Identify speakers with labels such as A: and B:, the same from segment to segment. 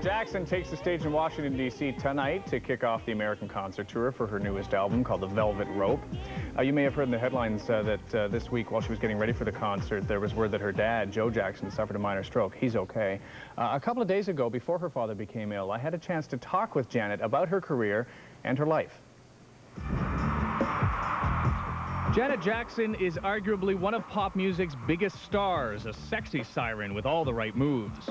A: Jackson takes the stage in Washington, D.C. tonight to kick off the American concert tour for her newest album called The Velvet Rope. You may have heard in the headlines that this week, while she was getting ready for the concert, there was word that her dad, Joe Jackson, suffered a minor stroke. He's okay. A couple of days ago, before her father became ill, I had a chance to talk with Janet about her career and her life. Janet Jackson is arguably one of pop music's biggest stars, a sexy siren with all the right moves.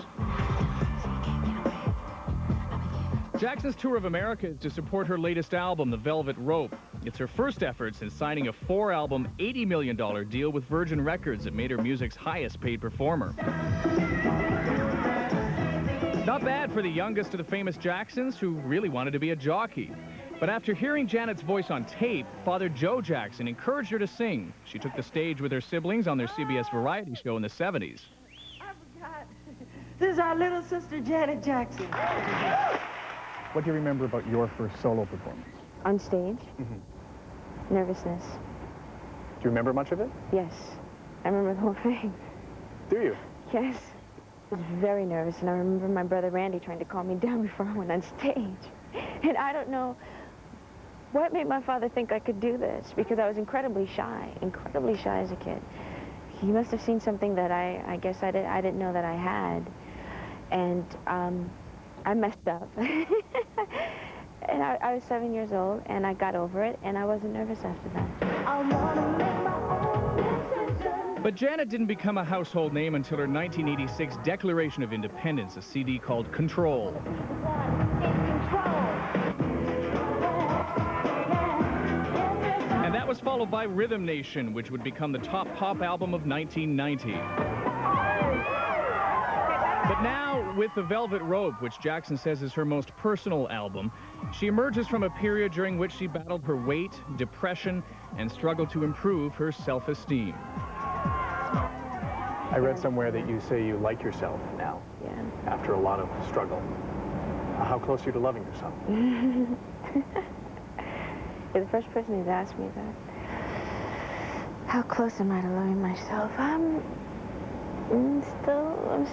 A: Jackson's tour of America is to support her latest album, The Velvet Rope. It's her first effort since signing a 4-album, $80 million deal with Virgin Records that made her music's highest paid performer. Not bad for the youngest of the famous Jacksons, who really wanted to be a jockey. But after hearing Janet's voice on tape, Father Joe Jackson encouraged her to sing. She took the stage with her siblings on their CBS variety show in the 70s.
B: I forgot. This is our little sister, Janet Jackson.
A: What do you remember about your first solo performance?
C: On stage? Nervousness.
A: Do you remember much of it?
C: Yes. I remember the whole thing.
A: Do you?
C: Yes. I was very nervous, and I remember my brother Randy trying to calm me down before I went on stage. And I don't know what made my father think I could do this, because I was incredibly shy as a kid. He must have seen something that I guess I didn't know that I had. And I messed up. And I was 7 years old, and I got over it, and I wasn't nervous after that.
B: I wanna make my own decision.
A: But Janet didn't become a household name until her 1986 Declaration of Independence, a CD called Control. And that was followed by Rhythm Nation, which would become the top pop album of 1990. But now, with The Velvet Rope, which Jackson says is her most personal album, she emerges from a period during which she battled her weight, depression, and struggled to improve her self-esteem. I read somewhere that you say you like yourself now, after a lot of struggle. How close are you to loving yourself?
C: You're the first person who's asked me that. How close am I to loving myself? I'm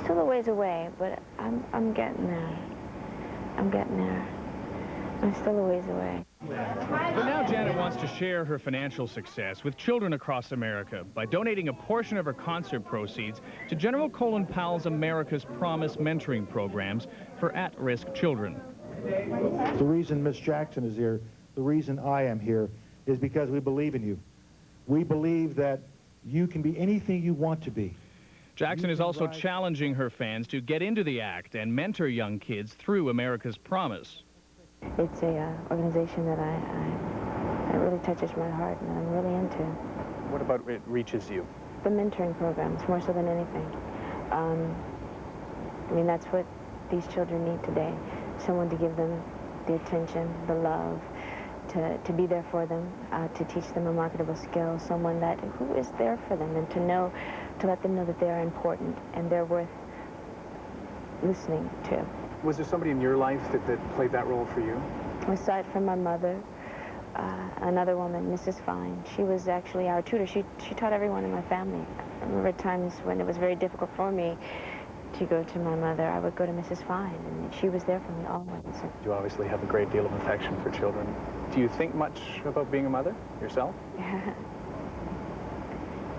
C: still a ways away, but I'm getting there. I'm still a ways away.
A: But now Janet wants to share her financial success with children across America by donating a portion of her concert proceeds to General Colin Powell's America's Promise mentoring programs for at-risk children.
D: The reason Miss Jackson is here, the reason I am here, is because we believe in you. We believe that you can be anything you want to be.
A: Jackson is also challenging her fans to get into the act and mentor young kids through America's Promise.
C: It's a organization that it really touches my heart and that I'm really into.
A: What about it reaches you?
C: The mentoring programs, more so than anything. I mean, that's what these children need today. Someone to give them the attention, the love, to be there for them, to teach them a marketable skill, someone who is there for them, and to let them know that they are important and they're worth listening to.
A: Was there somebody in your life that played that role for you?
C: Aside from my mother, another woman, Mrs. Fine, she was actually our tutor. She taught everyone in my family. I remember times when it was very difficult for me to go to my mother, I would go to Mrs. Fine, and she was there for me always.
A: You obviously have a great deal of affection for children. Do you think much about being a mother yourself?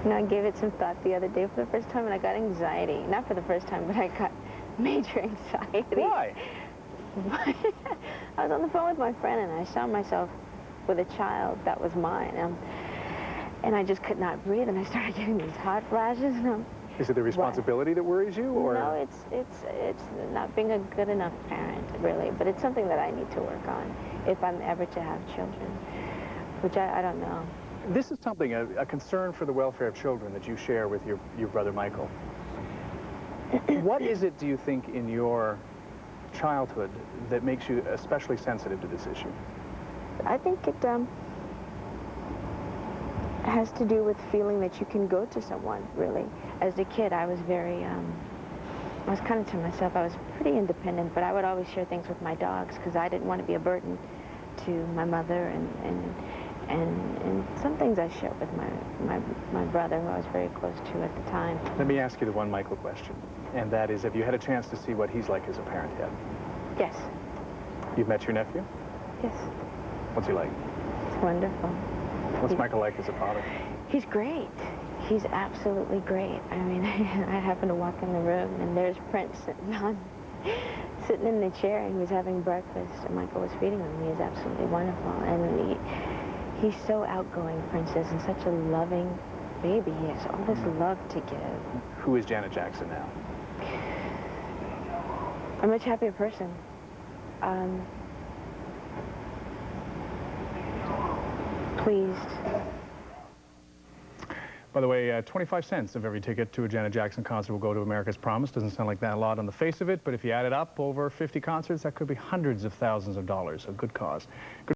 C: You know, I gave it some thought the other day for the first time, and I got anxiety. Not for the first time, but I got major anxiety.
A: Why?
C: I was on the phone with my friend, and I saw myself with a child that was mine. And I just could not breathe, and I started getting these hot flashes. And
A: is it the responsibility that worries you, or?
C: No, it's not being a good enough parent, really. But it's something that I need to work on if I'm ever to have children, which I don't know.
A: This is something, a concern for the welfare of children that you share with your brother Michael. What is it, do you think, in your childhood that makes you especially sensitive to this issue?
C: I think it has to do with feeling that you can go to someone, really. As a kid, I was very, I was kind of to myself. I was pretty independent, but I would always share things with my dogs because I didn't want to be a burden to my mother, and some things I shared with my brother, who I was very close to at the time.
A: Let me ask you the one Michael question, and that is, have you had a chance to see what he's like as a parent yet?
C: Yes.
A: You've met your nephew?
C: Yes.
A: What's he like?
C: It's wonderful.
A: What's Michael like as a father?
C: He's great. He's absolutely great. I mean, I happened to walk in the room, and there's Prince sitting in the chair, and he was having breakfast, and Michael was feeding him. He is absolutely wonderful. And he's so outgoing, Prince is, and such a loving baby. He has all this love to give.
A: Who is Janet Jackson now?
C: A much happier person. Pleased.
A: By the way, 25 cents of every ticket to a Janet Jackson concert will go to America's Promise. Doesn't sound like that a lot on the face of it, but if you add it up over 50 concerts, that could be hundreds of thousands of dollars. A good cause.